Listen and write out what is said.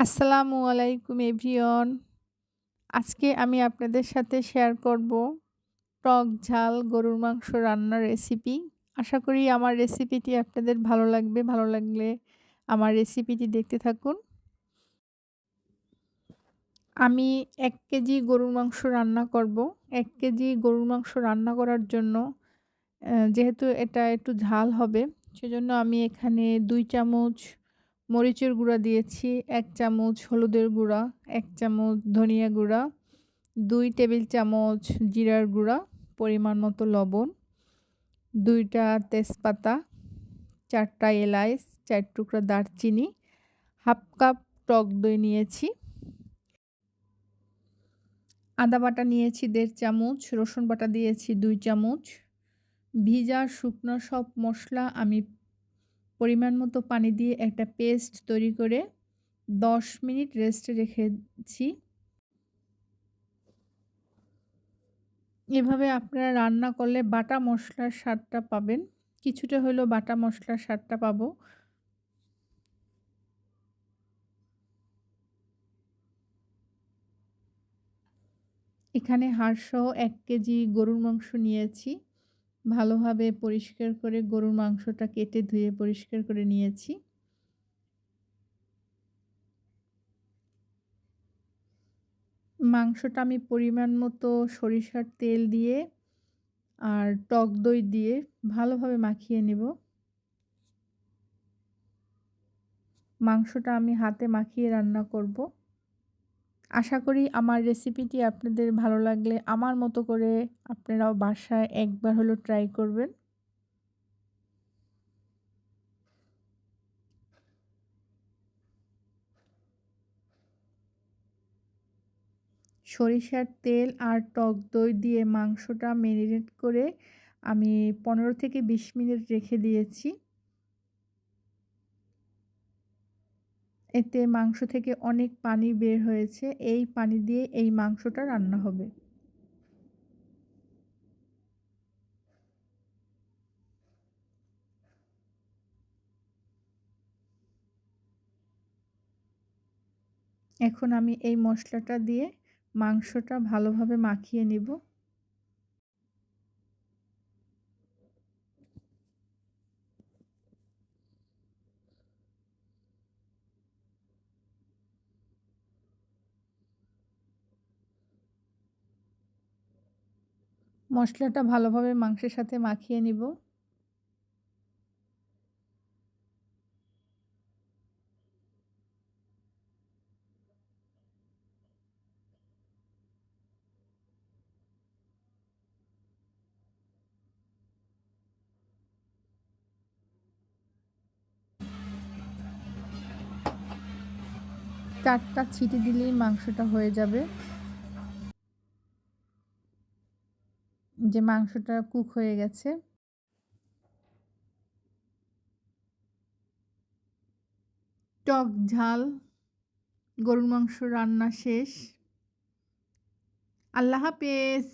আসসালামু আলাইকুম এভরিওয়ান। আজকে আমি আপনাদের সাথে শেয়ার করব টক ঝাল গরুর মাংস রান্নার রেসিপি। আশা করি আমার রেসিপিটি আপনাদের ভালো লাগবে। ভালো লাগলে আমার রেসিপিটি দেখতে থাকুন। আমি ১ কেজি গরুর মাংস রান্না করব। ১ কেজি গরুর মাংস রান্না করার জন্য যেহেতু এটা একটু ঝাল হবে, সেজন্য আমি এখানে ২ চামচ মরিচের গুঁড়া দিয়েছি, ১ চামচ হলুদের গুঁড়া, ১ চামচ ধনিয়া গুঁড়া, ২ টেবিল চামচ জিরার গুঁড়া, পরিমাণ মতো লবণ, ২ টা তেজপাতা, ৪ টা এলাচ, ৪ টুকরা দারচিনি, ১/২ কাপ টক দই নিয়েছি। আদা বাটা নিয়েছি ১.৫ চামচ, রসুন বাটা দিয়েছি ২ চামচ। ভিজা শুকনো সব মসলা আমি পরিমাণ মতো পানি দিয়ে একটা পেস্ট তৈরি করে ১০ মিনিট রেস্টে রেখেছি। এভাবে আপনারা রান্না করলে বাটা মসলার স্বাদটা পাবেন। কিছুটা হলেও বাটা মসলার স্বাদটা পাবো। এখানে হাড়সহ ১ কেজি গরুর মাংস নিয়েছি। ভালোভাবে পরিষ্কার করে গরুর মাংসটা কেটে ধুয়ে পরিষ্কার করে নিয়েছি। মাংসটা আমি পরিমাণ মতো সরিষার তেল দিয়ে আর টক দই দিয়ে ভালোভাবে মাখিয়ে নেব। মাংসটা আমি হাতে মাখিয়ে রান্না করব। আশা করি আমার রেসিপিটি আপনাদের ভালো লাগলে আমার মতো করে আপনারাও বাসায় একবার হলেও ট্রাই করবেন। সরিষার তেল আর টক দই দিয়ে মাংসটা ম্যারিনেট করে আমি ১৫ থেকে ২০ মিনিট রেখে দিয়েছি। এতে মাংস থেকে অনেক পানি বের হয়েছে। এই পানি দিয়ে এই মাংসটা রান্না হবে। এখন আমি এই মশলাটা দিয়ে মাংসটা ভালোভাবে মাখিয়ে নেব। মশলাটা ভালোভাবে মাংসের সাথে মাখিয়ে নিব। ৪ টা সিটি দিলেই মাংসটা হয়ে যাবে। যে মাংসটা কুক হয়ে গেছে। টক ঝাল গরুর মাংস রান্না শেষ। আল্লাহ হাফেজ।